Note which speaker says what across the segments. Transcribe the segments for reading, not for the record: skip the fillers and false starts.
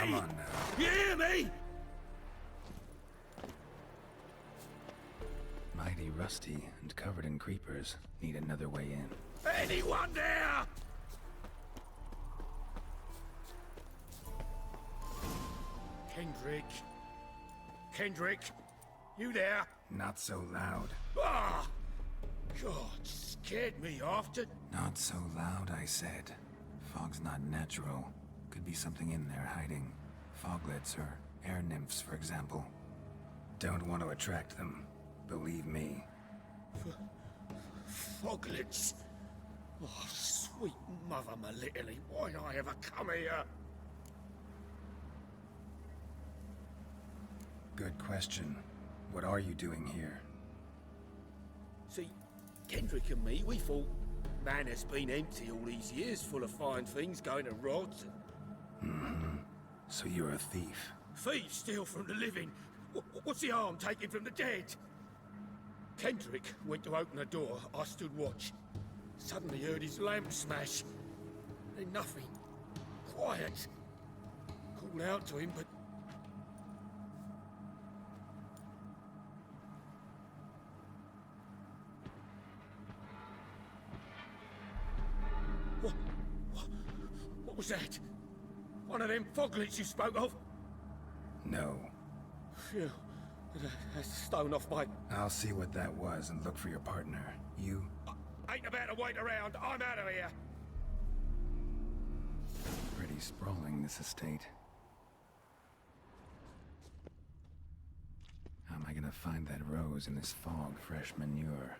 Speaker 1: Come on now.
Speaker 2: You hear me?
Speaker 1: Mighty rusty and covered in creepers. Need another way in.
Speaker 2: Anyone there? Kendrick. Kendrick, you there?
Speaker 1: Not so loud.
Speaker 2: Ah! God, scared me after.
Speaker 1: Not so loud, I said. Fog's not natural. Could be something in there hiding. Foglets or air nymphs, for example. Don't want to attract them. Believe me.
Speaker 2: Foglets. Oh, sweet mother, my little, why'd I ever come here?
Speaker 1: Good question. What are you doing here?
Speaker 2: See, Kendrick and me, we thought man has been empty all these years, full of fine things going to rot.
Speaker 1: Mm-hmm. So you're a thief.
Speaker 2: Thieves steal from the living. What's the harm taken from the dead? Kendrick went to open the door. I stood watch. Suddenly heard his lamp smash. Then nothing. Quiet. Called out to him, but... What was that? One of them foglets you spoke of?
Speaker 1: No.
Speaker 2: Phew. That's stone off my...
Speaker 1: I'll see what that was and look for your partner. You?
Speaker 2: I ain't about to wait around. I'm out of here.
Speaker 1: Pretty sprawling, this estate. How am I gonna find that rose in this fog, fresh manure?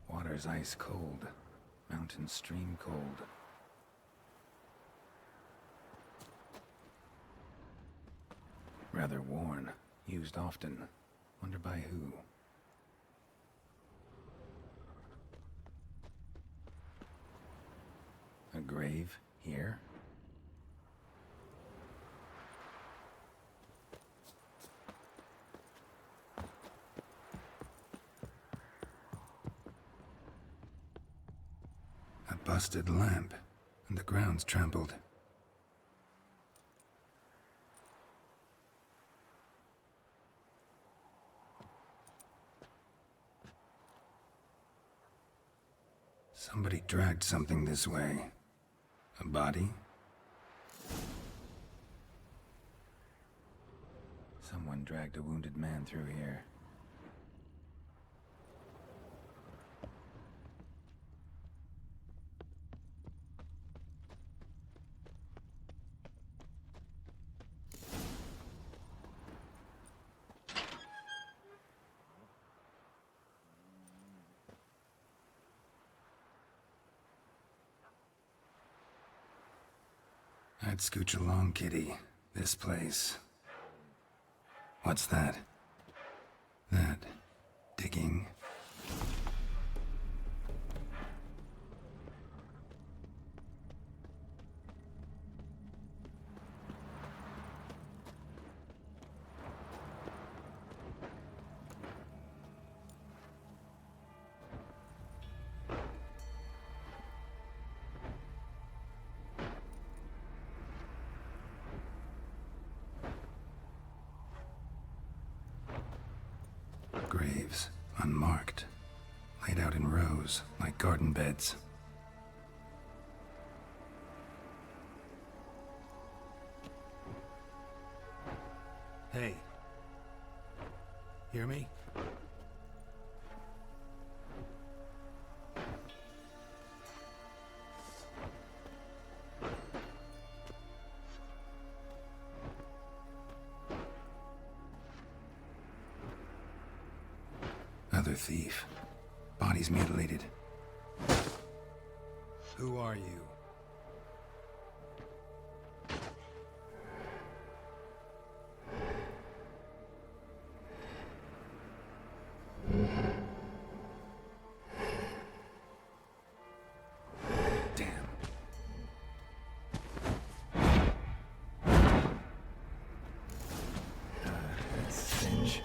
Speaker 1: Water's ice cold. Mountain stream cold. Rather worn. Used often. Wonder by who? A grave here? A busted lamp, and the ground's trampled. Somebody dragged something this way. A body? Someone dragged a wounded man through here. I'd scooch along, kitty. This place. What's that? That. Digging. Graves, unmarked, laid out in rows, like garden beds. Hey. Hear me? Another thief. Bodies mutilated. Who are you? Damn. Stench.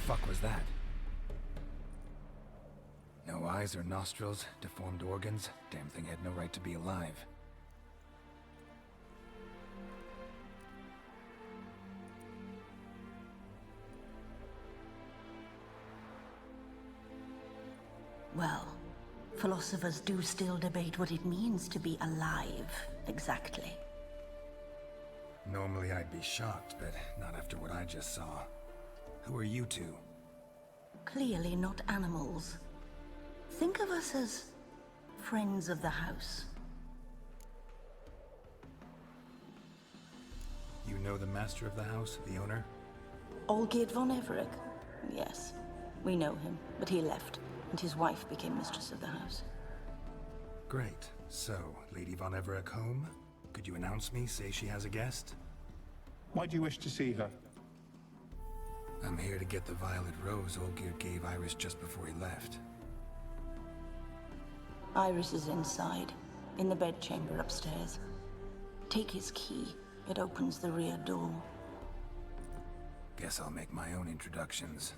Speaker 1: fuck was that? No eyes or nostrils, deformed organs. Damn thing had no right to be alive.
Speaker 3: Well, philosophers do still debate what it means to be alive, exactly.
Speaker 1: Normally I'd be shocked, but not after what I just saw. Who are you two?
Speaker 3: Clearly not animals. Think of us as friends of the house.
Speaker 1: You know the master of the house, the owner?
Speaker 3: Olgierd von Everick? Yes, we know him, but he left, and his wife became mistress of the house.
Speaker 1: Great. So, Lady von Everick home? Could you announce me, say she has a guest?
Speaker 4: Why do you wish to see her?
Speaker 1: I'm here to get the violet rose Olgierd gave Iris just before he left.
Speaker 3: Iris is inside, in the bedchamber upstairs. Take his key. It opens the rear door.
Speaker 1: Guess I'll make my own introductions.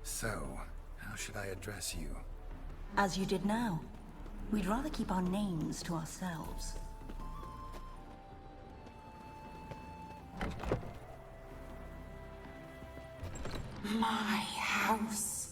Speaker 1: So, how should I address you?
Speaker 3: As you did now. We'd rather keep our names to ourselves.
Speaker 5: My house.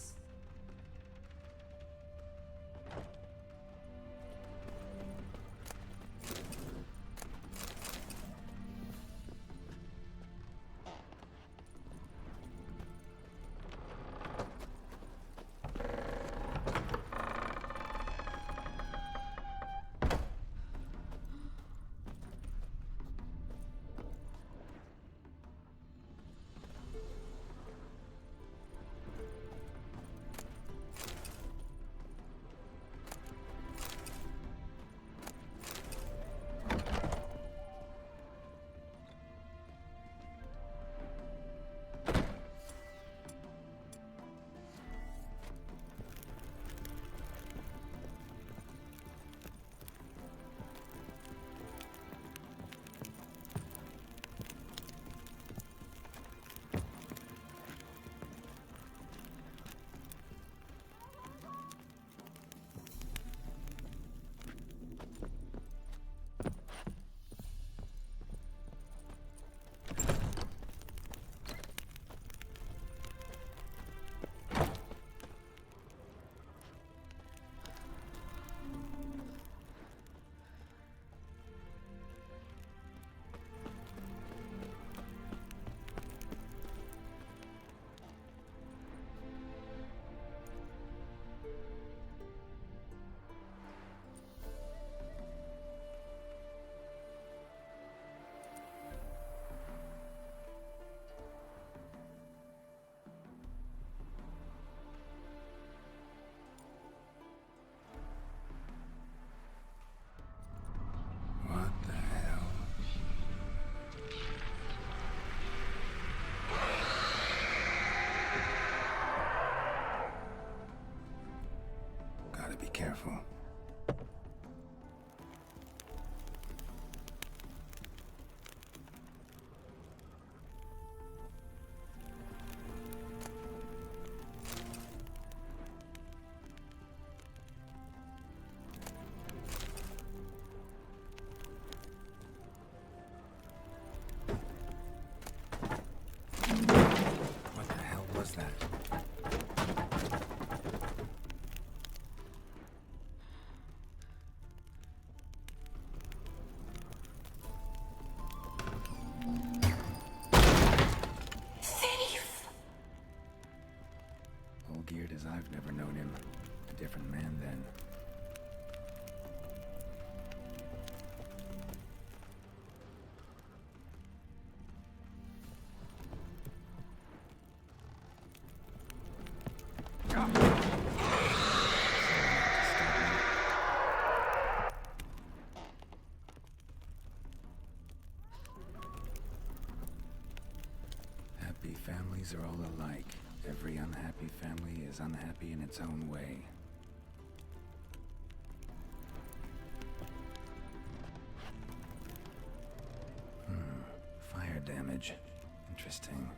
Speaker 1: What the hell? Gotta be careful. What the hell was that?
Speaker 5: Thief!
Speaker 1: Olgierd as I've never known him. A different man then. Happy families are all alike. Every unhappy family is unhappy in its own way. Fire damage. Interesting.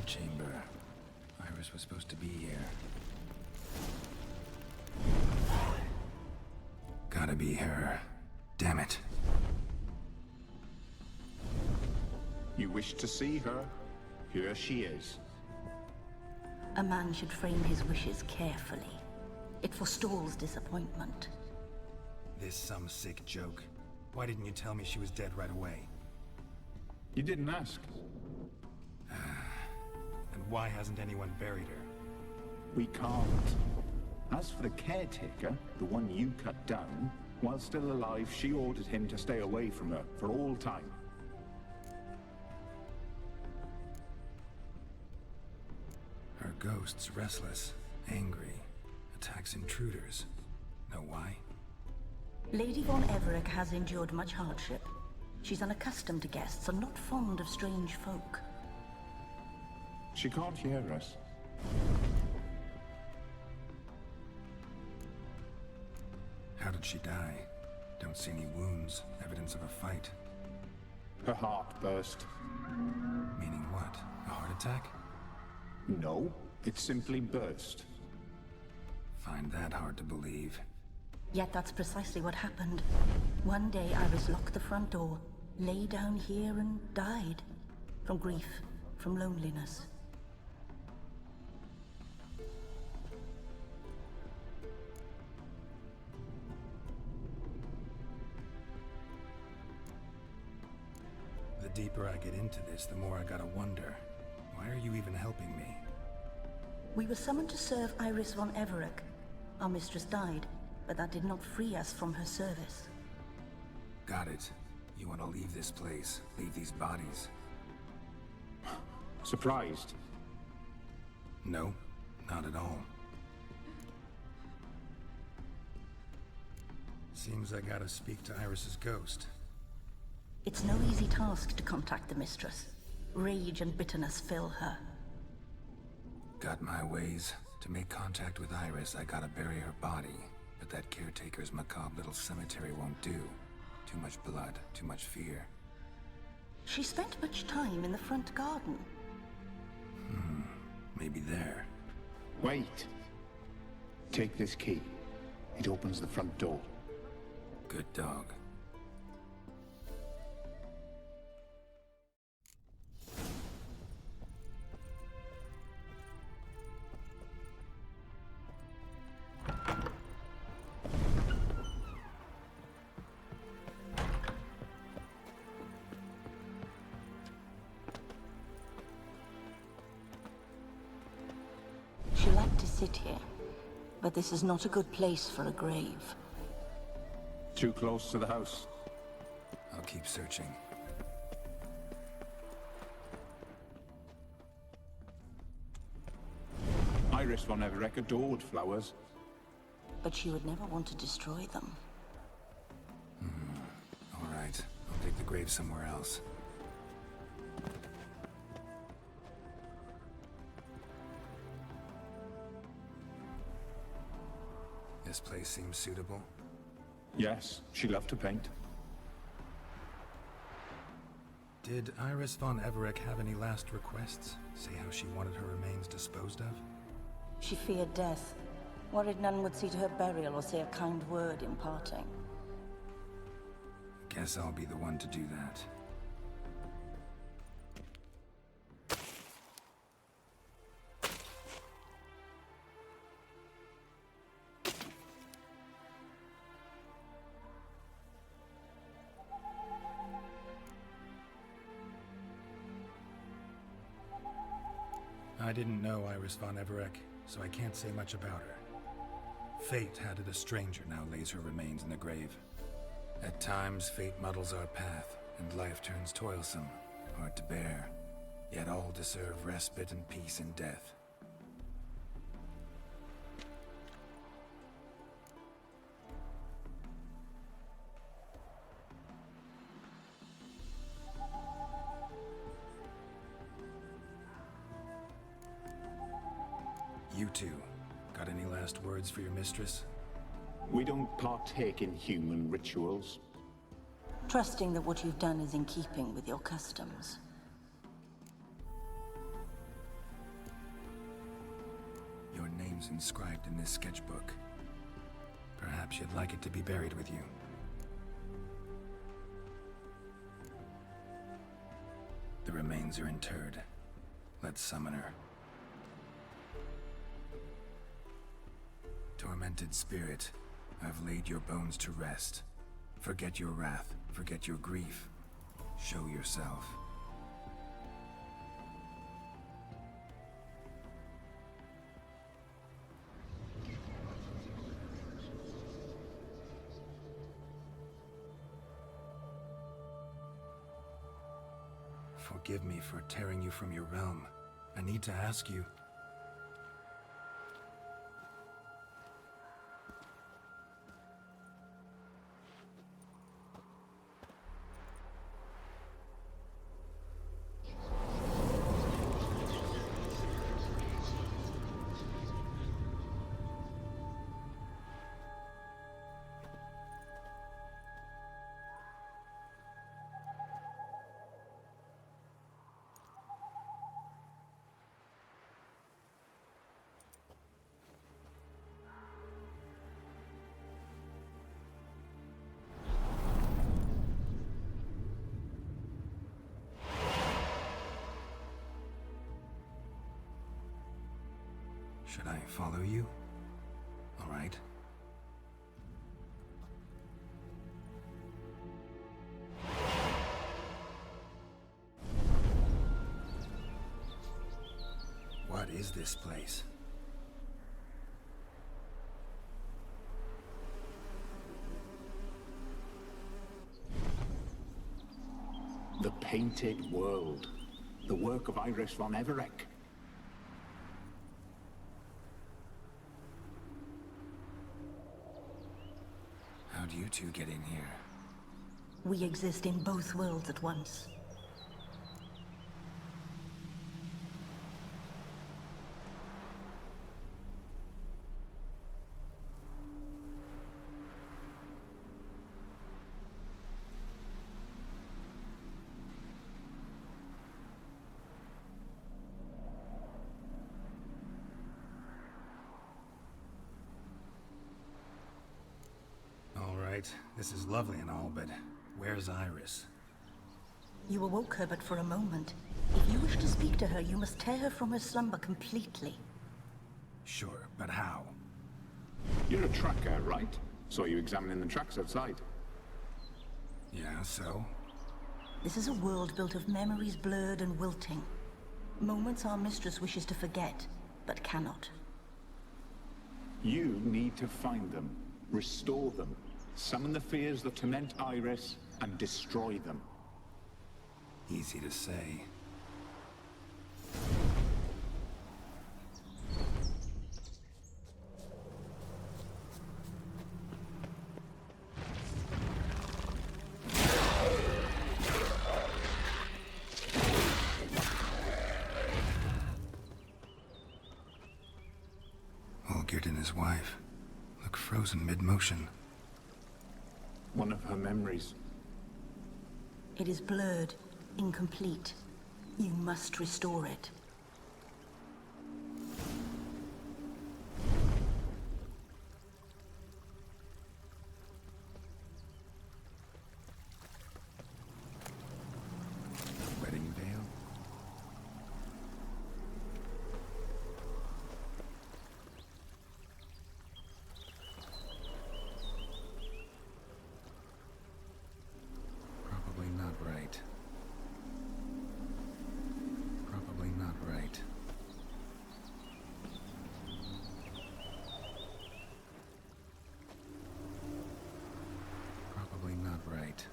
Speaker 1: Chamber. Iris was supposed to be here. Gotta be her. Damn it.
Speaker 4: You wish to see her? Here she is.
Speaker 3: A man should frame his wishes carefully. It forestalls disappointment.
Speaker 1: This some sick joke. Why didn't you tell me she was dead right away?
Speaker 4: You didn't ask.
Speaker 1: And why hasn't anyone buried her?
Speaker 4: We can't. As for the caretaker, the one you cut down, while still alive, she ordered him to stay away from her for all time.
Speaker 1: Her ghost's restless, angry, attacks intruders. Know why?
Speaker 3: Lady von Everick has endured much hardship. She's unaccustomed to guests and not fond of strange folk.
Speaker 4: She can't hear us.
Speaker 1: How did she die? Don't see any wounds, evidence of a fight.
Speaker 4: Her heart burst.
Speaker 1: Meaning what? A heart attack?
Speaker 4: No, it simply burst.
Speaker 1: Find that hard to believe.
Speaker 3: Yet that's precisely what happened. One day Iris locked the front door, lay down here and died. From grief, from loneliness.
Speaker 1: The deeper I get into this, the more I gotta wonder. Why are you even helping me?
Speaker 3: We were summoned to serve Iris von Everick. Our mistress died, but that did not free us from her service.
Speaker 1: Got it. You want to leave this place, leave these bodies?
Speaker 4: Surprised?
Speaker 1: No, not at all. Seems I gotta speak to Iris's ghost.
Speaker 3: It's no easy task to contact the mistress. Rage and bitterness fill her.
Speaker 1: Got my ways. To make contact with Iris, I gotta bury her body. But that caretaker's macabre little cemetery won't do. Too much blood, too much fear.
Speaker 3: She spent much time in the front garden.
Speaker 1: Maybe there.
Speaker 4: Wait. Take this key. It opens the front door.
Speaker 1: Good dog.
Speaker 3: She liked to sit here, but this is not a good place for a grave.
Speaker 4: Too close to the house.
Speaker 1: I'll keep searching.
Speaker 4: Iris von Everett adored flowers.
Speaker 3: But she would never want to destroy them.
Speaker 1: All right, I'll dig the grave somewhere else. This place seems suitable.
Speaker 4: Yes, she loved to paint.
Speaker 1: Did Iris von Everett have any last requests? Say how she wanted her remains disposed of?
Speaker 3: She feared death, worried none would see to her burial or say a kind word in parting.
Speaker 1: Guess I'll be the one to do that. I didn't know Iris von Everett, so I can't say much about her. Fate had it a stranger now lays her remains in the grave. At times, fate muddles our path, and life turns toilsome, hard to bear. Yet all deserve respite and peace in death. You two, got any last words for your mistress?
Speaker 4: We don't partake in human rituals.
Speaker 3: Trusting that what you've done is in keeping with your customs.
Speaker 1: Your name's inscribed in this sketchbook. Perhaps you'd like it to be buried with you. The remains are interred. Let's summon her. Tormented spirit, I've laid your bones to rest. Forget your wrath, forget your grief. Show yourself. Forgive me for tearing you from your realm. I need to ask you. Should I follow you? All right. What is this place?
Speaker 4: The Painted World. The work of Iris von Everett.
Speaker 1: How'd you two get in here?
Speaker 3: We exist in both worlds at once.
Speaker 1: All right. right. This is lovely and all, but where's Iris?
Speaker 3: You awoke her but for a moment. If you wish to speak to her, you must tear her from her slumber completely.
Speaker 1: Sure, but how?
Speaker 4: You're a tracker, right? Saw you examining the tracks outside.
Speaker 1: Yeah, so?
Speaker 3: This is a world built of memories blurred and wilting. Moments our mistress wishes to forget, but cannot.
Speaker 4: You need to find them, restore them, summon the fears that torment Iris, and destroy them.
Speaker 1: Easy to say. Olgierd and his wife look frozen mid-motion.
Speaker 4: One of her memories.
Speaker 3: It is blurred, incomplete. You must restore it.
Speaker 1: Wedding veil? Probably not right. Probably not right. Probably not right.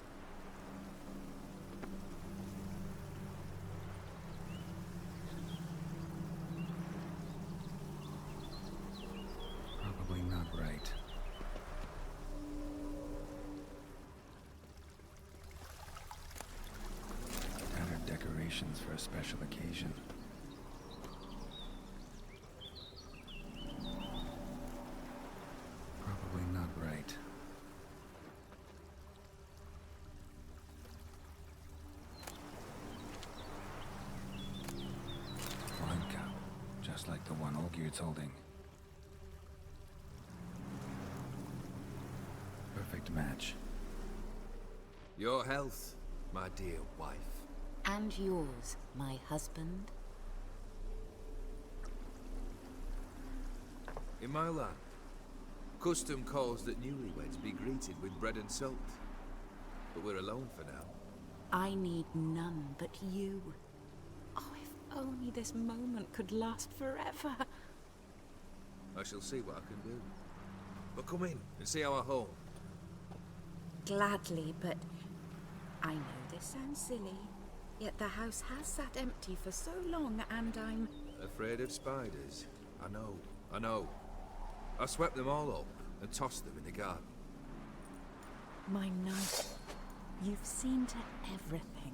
Speaker 1: Probably not right. Tattered decorations for a special occasion. Probably not right. Wine cup, just like the one Olgierd's holding. Perfect match.
Speaker 6: Your health, my dear wife.
Speaker 7: And yours, my husband.
Speaker 6: In my land, custom calls that newlyweds be greeted with bread and salt. But we're alone for now.
Speaker 7: I need none but you. Oh, if only this moment could last forever.
Speaker 6: I shall see what I can do. But come in and see our home.
Speaker 7: Gladly, but I know this sounds silly, yet the house has sat empty for so long, and I'm...
Speaker 6: Afraid of spiders? I know. I swept them all up and tossed them in the garden.
Speaker 7: My knight, you've seen to everything.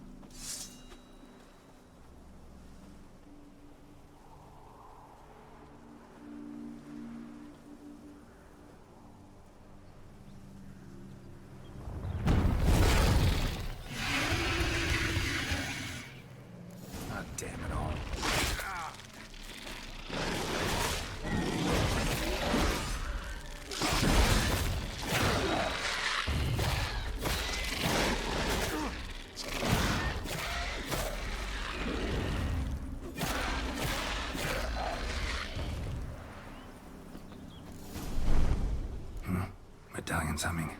Speaker 1: God damn it all. Medallion's humming.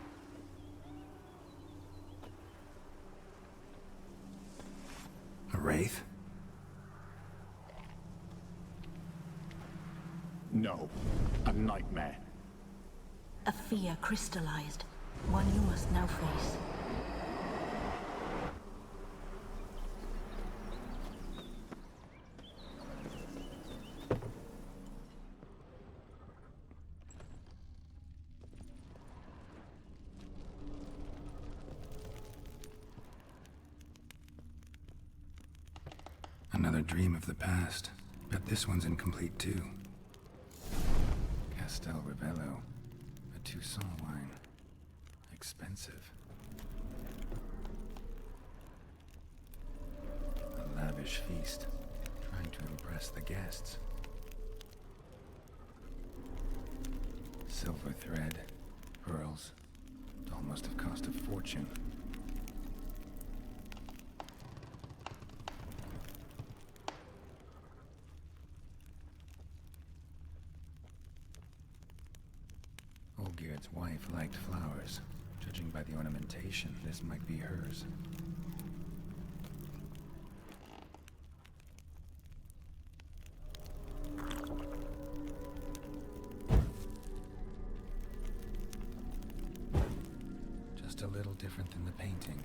Speaker 1: A wraith?
Speaker 4: No, a nightmare.
Speaker 3: A fear crystallized, one you must now face.
Speaker 1: Another dream of the past. Bet this one's incomplete too. Castel Rivello. A Toussaint wine. Expensive. A lavish feast. Trying to impress the guests. Silver thread. Pearls. Doll all must have cost a fortune. Olgierd's wife liked flowers. Judging by the ornamentation, this might be hers. Just a little different than the painting.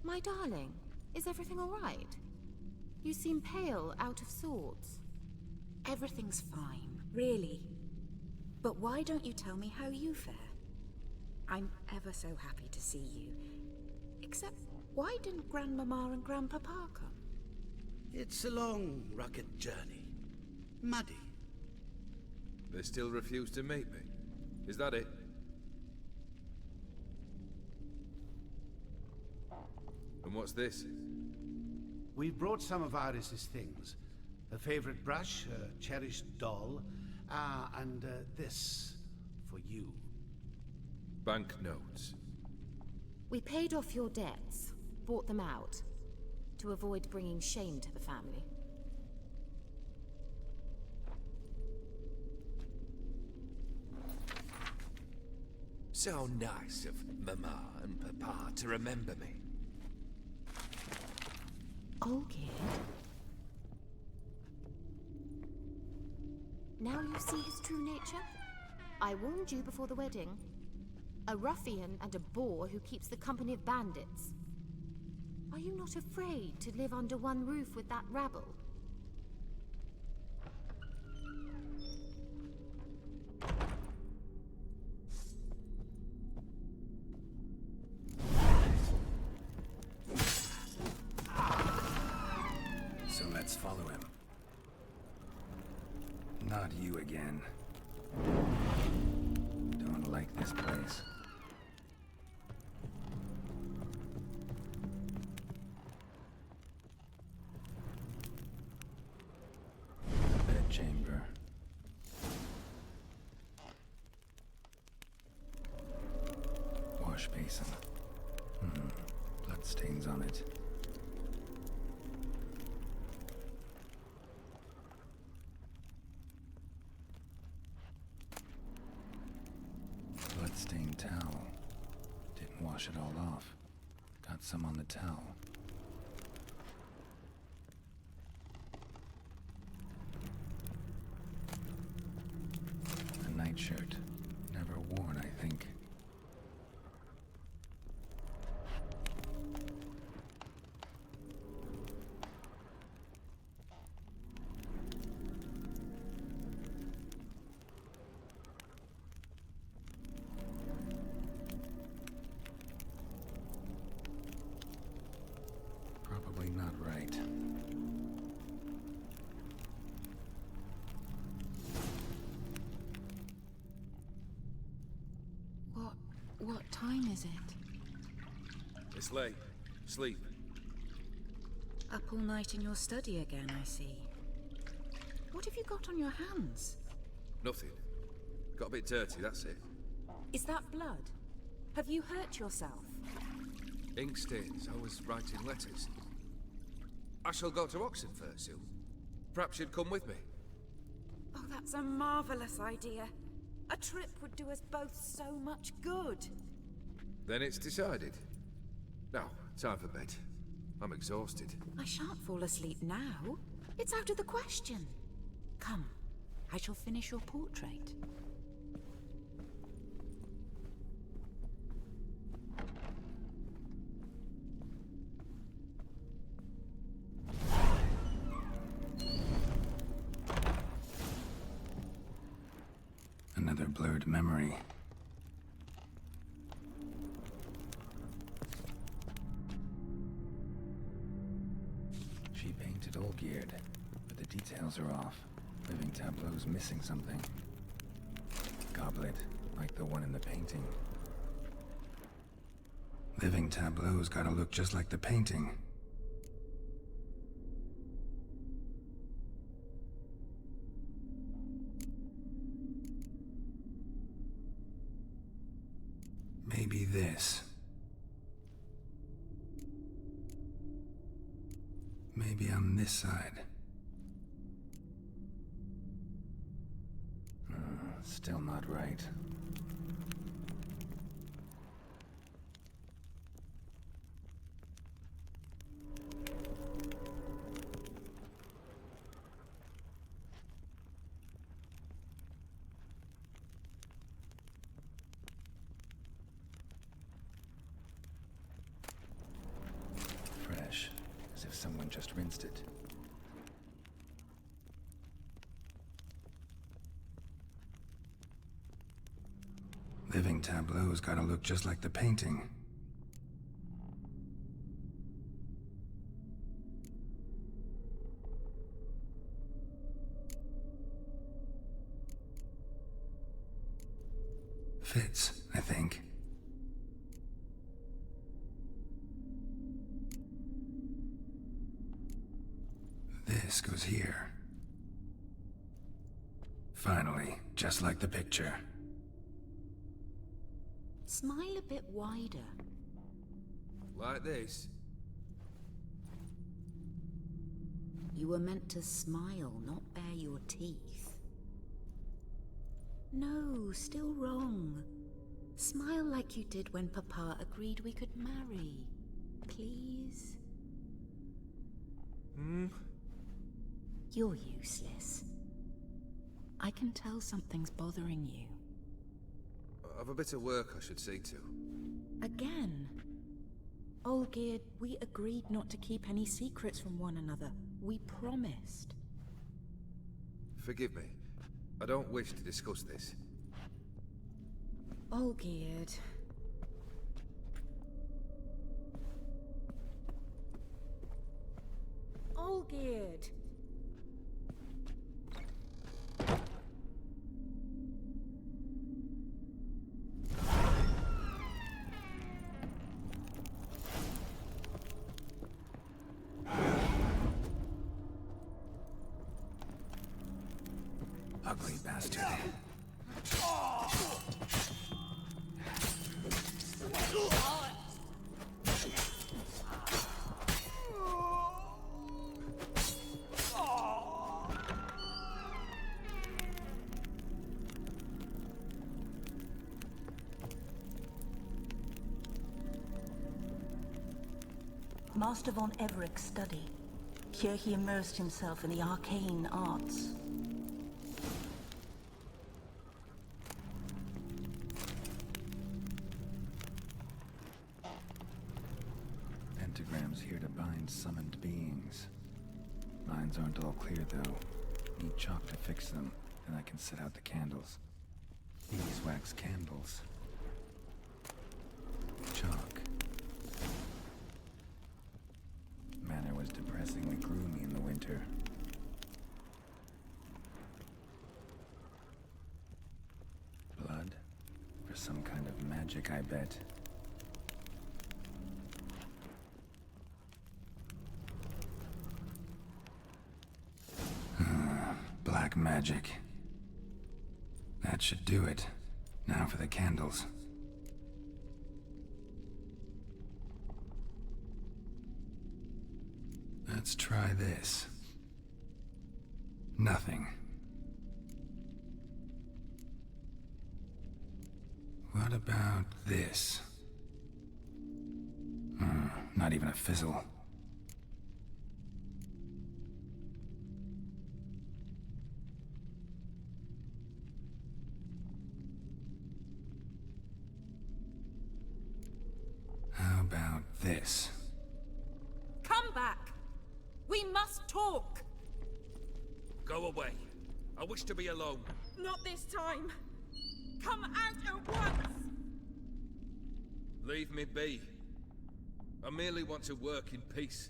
Speaker 7: My darling, is everything all right? You seem pale, out of sorts. Everything's fine, really. But why don't you tell me how you fare? I'm ever so happy to see you. Except, why didn't Grandmama and Grandpapa come?
Speaker 2: It's a long, rugged journey. Muddy.
Speaker 6: They still refuse to meet me. Is that it? And what's this?
Speaker 8: We've brought some of Iris's things. Her favorite brush, her cherished doll, and this for you.
Speaker 6: Banknotes.
Speaker 7: We paid off your debts, bought them out, to avoid bringing shame to the family.
Speaker 6: So nice of Mama and Papa to remember me.
Speaker 7: Olgierd? Now you see his true nature? I warned you before the wedding. A ruffian and a boor who keeps the company of bandits. Are you not afraid to live under one roof with that rabble?
Speaker 1: Not you again. Don't like this place. Bedchamber. Wash basin. Bloodstains on it. Bloodstained towel. Didn't wash it all off. Got some on the towel. A nightshirt. Never worn, I think. Probably not right.
Speaker 7: What time is it?
Speaker 6: It's late. Sleep.
Speaker 7: Up all night in your study again, I see. What have you got on your hands?
Speaker 6: Nothing. Got a bit dirty, that's it.
Speaker 7: Is that blood? Have you hurt yourself?
Speaker 6: Ink stains. I was writing letters. I shall go to Oxenfurt soon. Perhaps you'd come with me.
Speaker 7: Oh, that's a marvelous idea. A trip would do us both so much good.
Speaker 6: Then it's decided. Now, time for bed. I'm exhausted.
Speaker 7: I shan't fall asleep now. It's out of the question. Come, I shall finish your portrait.
Speaker 1: Another blurred memory. She painted Olgierd, but the details are off. Living tableau's missing something. Goblet, like the one in the painting. Living tableau's gotta look just like the painting. Maybe this. Maybe on this side. Still not right. Fresh, as if someone just rinsed it. Living tableau's gotta look just like the painting. Fits, I think. This goes here. Finally, just like the picture.
Speaker 7: Smile a bit wider.
Speaker 6: Like this?
Speaker 7: You were meant to smile, not bare your teeth. No, still wrong. Smile like you did when Papa agreed we could marry. Please? You're useless. I can tell something's bothering you.
Speaker 6: I've a bit of work I should see to.
Speaker 7: Again? Olgierd, we agreed not to keep any secrets from one another. We promised.
Speaker 6: Forgive me. I don't wish to discuss this.
Speaker 7: Olgierd. Olgierd!
Speaker 1: Ugly bastard.
Speaker 3: Master von Everett's study. Here he immersed himself in the arcane arts.
Speaker 1: Pentagrams here to bind summoned beings. Lines aren't all clear, though. Need chalk to fix them, then I can set out the candles. Beeswax candles. Chalk. Manor was depressingly gloomy in the winter. Blood? For some kind of magic, I bet. Black magic. That should do it. Now for the candles. Let's try this. Nothing. What about this? Not even a fizzle. How about this?
Speaker 7: Come back! We must talk!
Speaker 6: Go away. I wish to be alone.
Speaker 7: Not this time! Come out at once!
Speaker 6: Leave me be. I merely want to work in peace.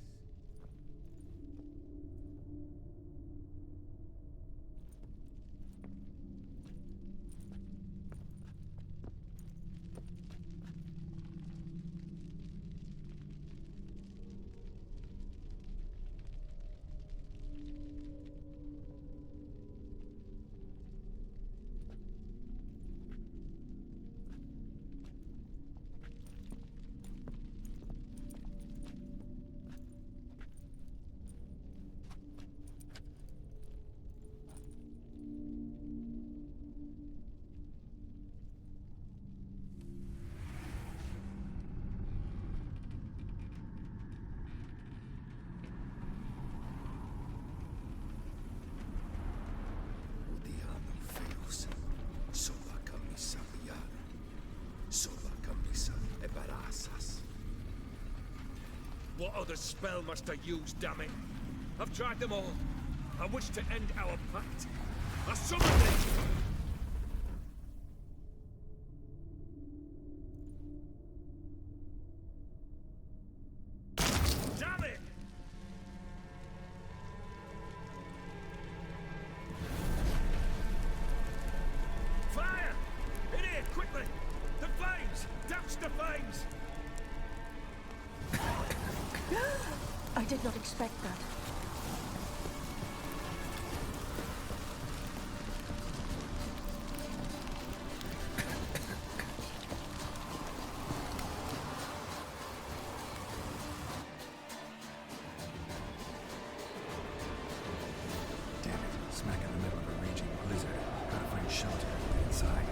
Speaker 6: What other spell must I use, damn it? I've tried them all. I wish to end our pact. I summoned it! Damn it! Fire! In here, quickly! The flames! Douse the flames!
Speaker 3: I did not expect that.
Speaker 1: Damn it, smack in the middle of a raging blizzard. Gotta find shelter to get inside.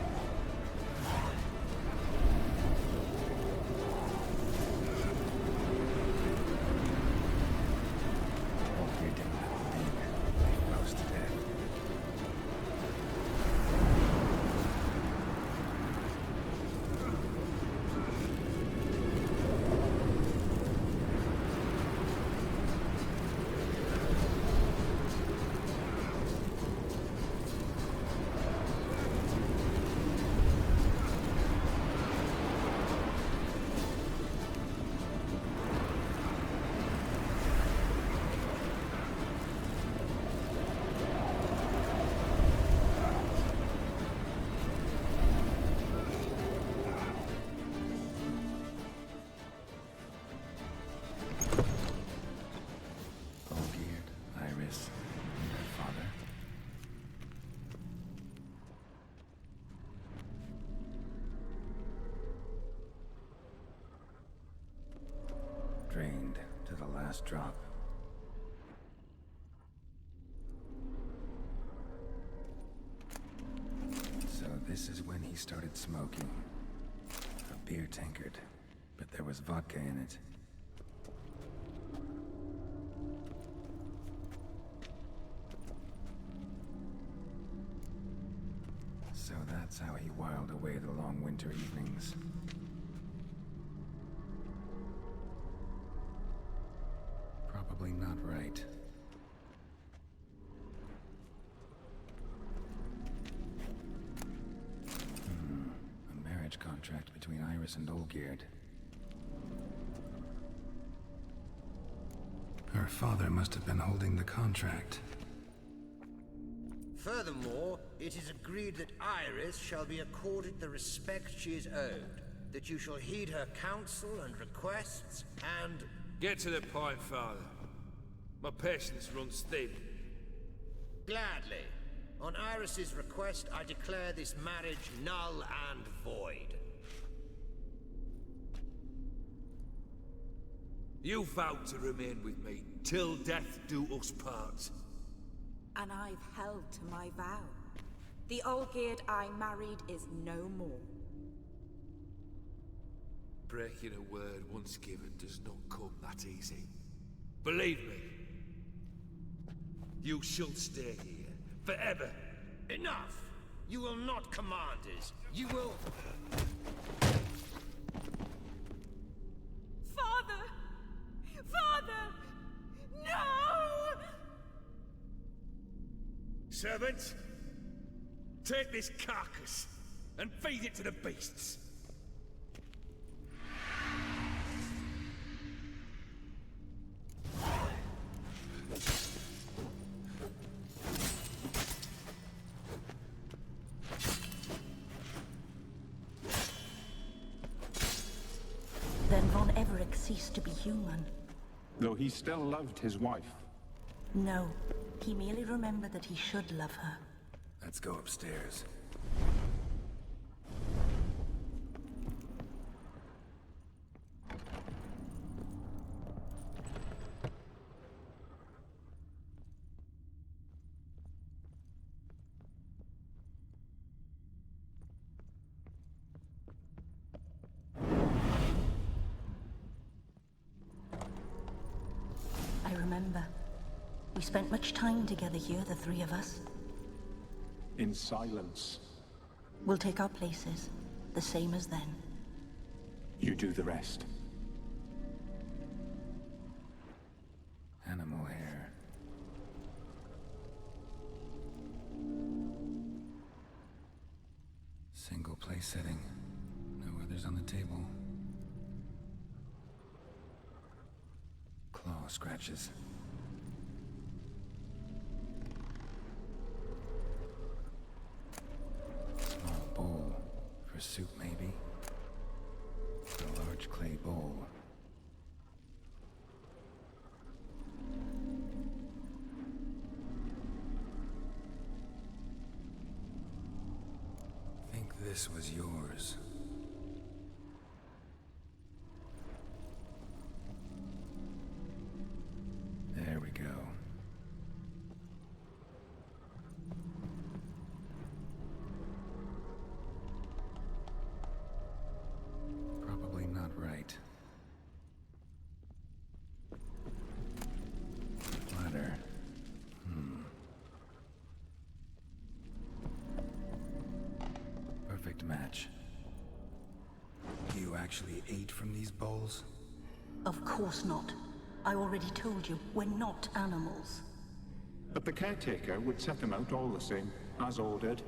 Speaker 1: last drop. So this is when he started smoking. A beer tankard, but there was vodka in it. So that's how he whiled away the long winter evenings. Probably not right. A marriage contract between Iris and Olgierd. Her father must have been holding the contract.
Speaker 9: Furthermore, it is agreed that Iris shall be accorded the respect she is owed, that you shall heed her counsel and requests, and...
Speaker 6: Get to the point, Father. My patience runs thin.
Speaker 9: Gladly. On Iris's request, I declare this marriage null and void.
Speaker 6: You vowed to remain with me till death do us part.
Speaker 7: And I've held to my vow. The Olgierd I married is no more.
Speaker 6: Breaking a word once given does not come that easy. Believe me. You shall stay here forever.
Speaker 9: Enough! You will not command us. You will...
Speaker 7: Father! Father! No!
Speaker 6: Servants, take this carcass and feed it to the beasts.
Speaker 3: Then Von Everett ceased to be human.
Speaker 4: Though he still loved his wife.
Speaker 3: No, he merely remembered that he should love her.
Speaker 1: Let's go upstairs.
Speaker 3: I remember. We spent much time together here, the three of us.
Speaker 4: In silence.
Speaker 3: We'll take our places, the same as then.
Speaker 4: You do the rest.
Speaker 1: Animal hair. Single place setting. No others on the table. Claw scratches. Small bowl. For soup, maybe? A large clay bowl. Think this was yours. There we go. Probably not right. Ladder. Perfect match. You actually ate from these bowls?
Speaker 3: Of course not. I already told you, we're not animals.
Speaker 4: But the caretaker would set them out all the same, as ordered.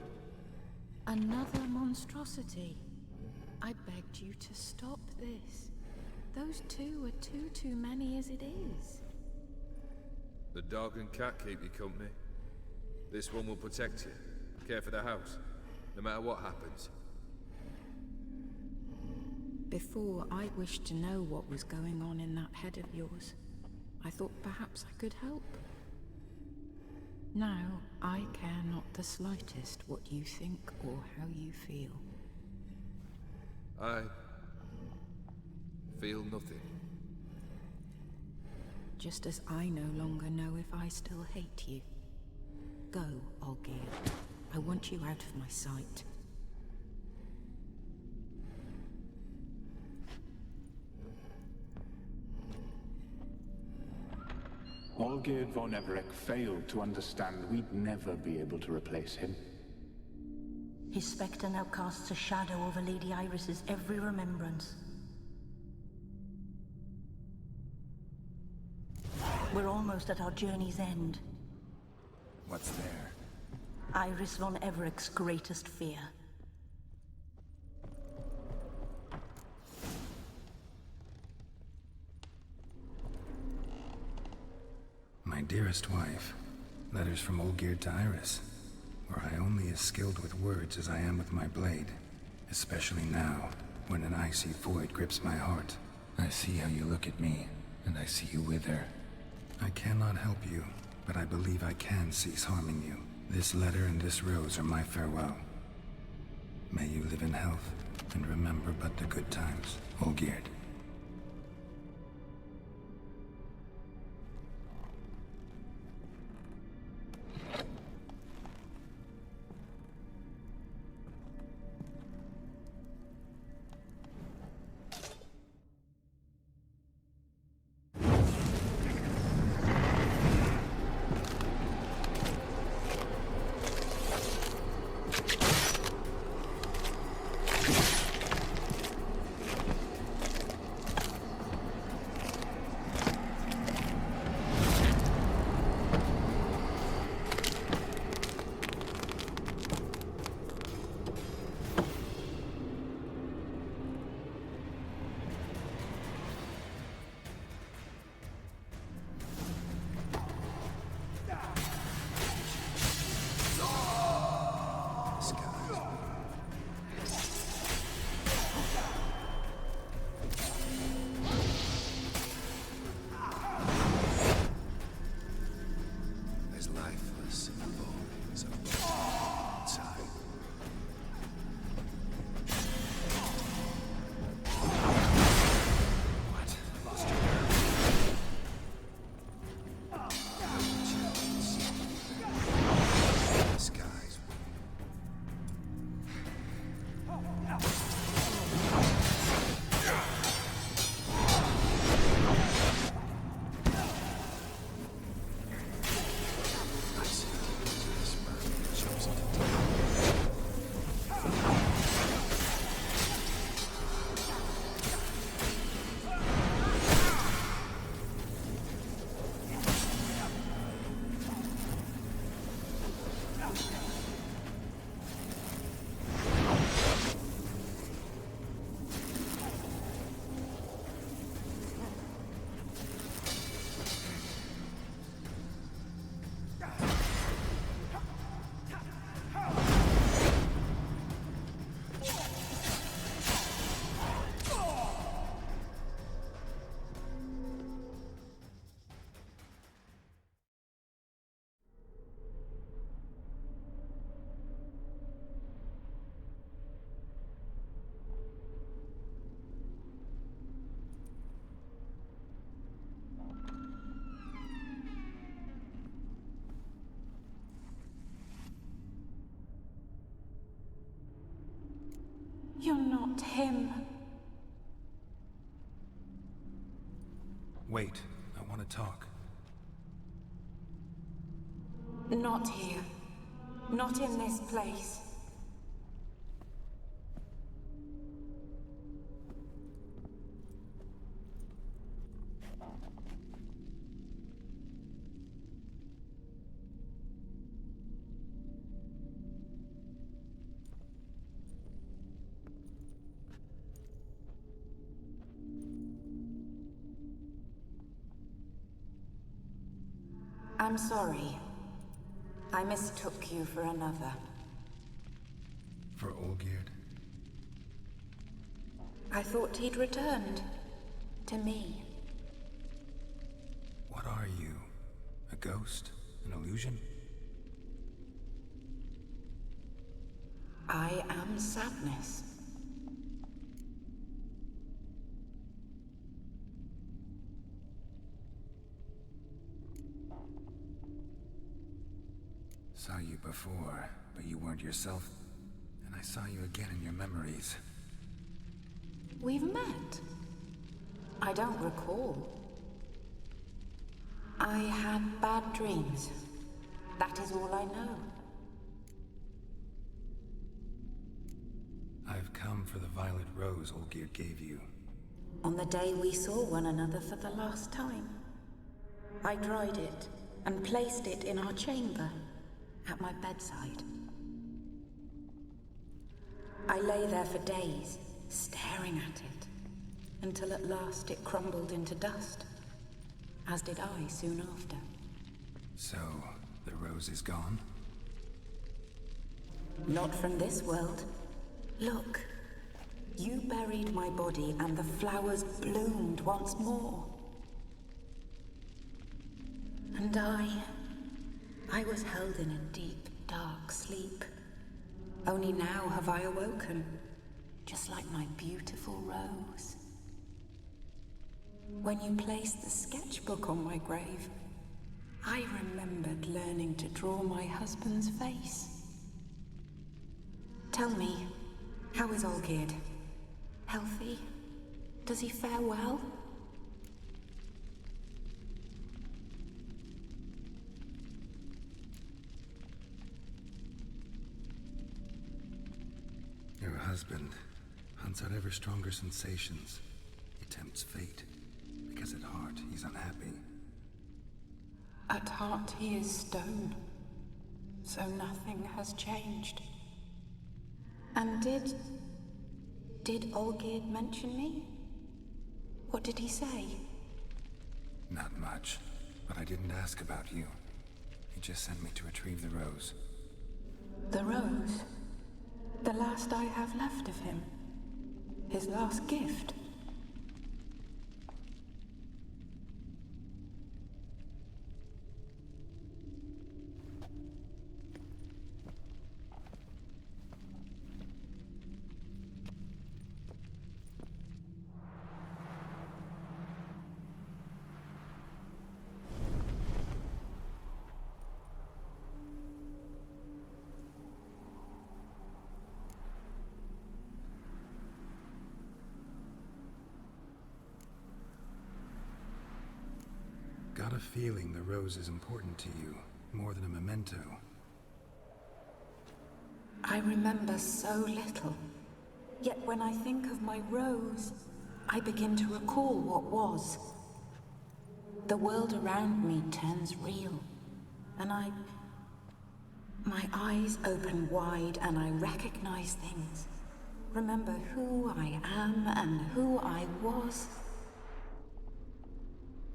Speaker 7: Another monstrosity. I begged you to stop this. Those two are too many as it is.
Speaker 6: The dog and cat keep you company. This one will protect you. Care for the house, no matter what happens.
Speaker 7: Before, I wished to know what was going on in that head of yours. I thought perhaps I could help. Now, I care not the slightest what you think or how you feel.
Speaker 6: I feel nothing.
Speaker 7: just as I no longer know if I still hate you. Go, Olgierd. I want you out of my sight.
Speaker 4: Olgierd von Everec failed to understand we'd never be able to replace him.
Speaker 3: His spectre now casts a shadow over Lady Iris's every remembrance. We're almost at our journey's end.
Speaker 1: What's there?
Speaker 3: Iris von Everec's greatest fear.
Speaker 1: My dearest wife, letters from Olgierd to Iris. Were I only as skilled with words as I am with my blade, especially now, when an icy void grips my heart. I see how you look at me, and I see you wither. I cannot help you, but I believe I can cease harming you. This letter and this rose are my farewell. May you live in health, and remember but the good times, Olgierd.
Speaker 5: You're not him.
Speaker 1: Wait, I want to talk.
Speaker 5: Not here. Not in this place. I'm sorry. I mistook you for another.
Speaker 1: For Olgierd?
Speaker 5: I thought he'd returned. To me.
Speaker 1: What are you? A ghost? An illusion?
Speaker 5: I am sadness.
Speaker 1: weren't yourself, and I saw you again in your memories.
Speaker 5: We've met? I don't recall. I had bad dreams. That is all I know.
Speaker 1: I've come for the violet rose Olgierd gave you.
Speaker 5: On the day we saw one another for the last time, I dried it and placed it in our chamber at my bedside. I lay there for days, staring at it, until at last it crumbled into dust, as did I soon after.
Speaker 1: So, the rose is gone?
Speaker 5: Not from this world. Look, you buried my body and the flowers bloomed once more. And I was held in a deep, dark sleep. Only now have I awoken, just like my beautiful rose. When you placed the sketchbook on my grave, I remembered learning to draw my husband's face. Tell me, how is Olgierd? Healthy? Does he fare well?
Speaker 1: Your husband hunts out ever stronger sensations. He tempts fate, because at heart he's unhappy.
Speaker 5: At heart he is stone, so nothing has changed. And did Olgierd mention me? What did he say?
Speaker 1: Not much, but I didn't ask about you. He just sent me to retrieve the rose.
Speaker 5: The rose? The last I have left of him? His last gift?
Speaker 1: Got a feeling the rose is important to you, more than a memento.
Speaker 5: I remember so little. Yet when I think of my rose, I begin to recall what was. The world around me turns real, and my eyes open wide and I recognize things. Remember who I am and who I was.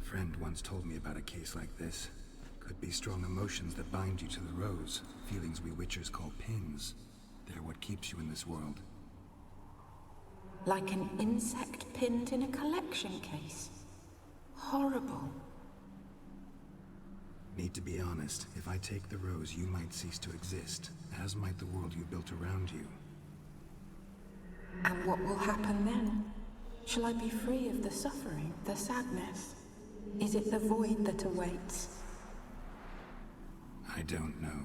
Speaker 1: A friend once told me about a case like this. Could be strong emotions that bind you to the rose, feelings we witchers call pins. They're what keeps you in this world.
Speaker 5: Like an insect pinned in a collection case. Horrible.
Speaker 1: Need to be honest, if I take the rose, you might cease to exist, as might the world you built around you.
Speaker 5: And what will happen then? Shall I be free of the suffering, the sadness? Is it the void that awaits?
Speaker 1: I don't know.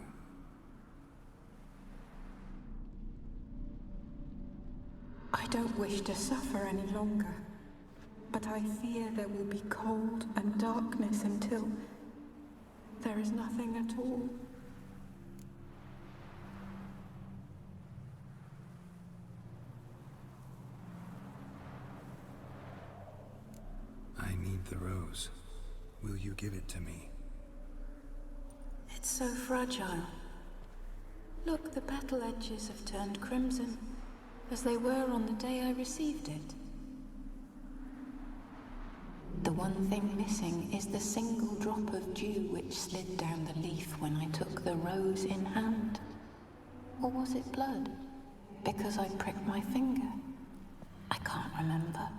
Speaker 5: I don't wish to suffer any longer, but I fear there will be cold and darkness until there is nothing at all.
Speaker 1: I need the rose. Will you give it to me?
Speaker 5: It's so fragile. Look, the petal edges have turned crimson, as they were on the day I received it. The one thing missing is the single drop of dew which slid down the leaf when I took the rose in hand. Or was it blood? Because I pricked my finger? I can't remember.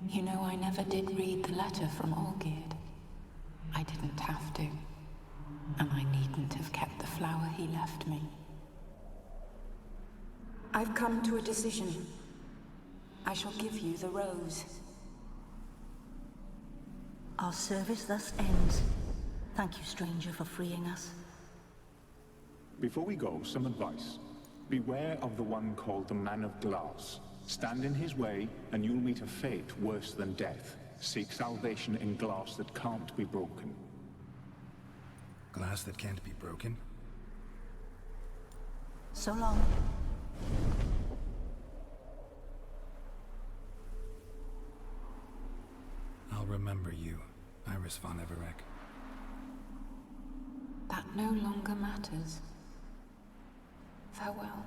Speaker 5: You know, I never did read the letter from Olgierd. I didn't have to. And I needn't have kept the flower he left me. I've come to a decision. I shall give you the rose.
Speaker 3: Our service thus ends. Thank you, stranger, for freeing us.
Speaker 4: Before we go, some advice. Beware of the one called the Man of Glass. Stand in his way, and you'll meet a fate worse than death. Seek salvation in glass that can't be broken.
Speaker 1: Glass that can't be broken?
Speaker 3: So long.
Speaker 1: I'll remember you, Iris von Everec.
Speaker 5: That no longer matters. Farewell.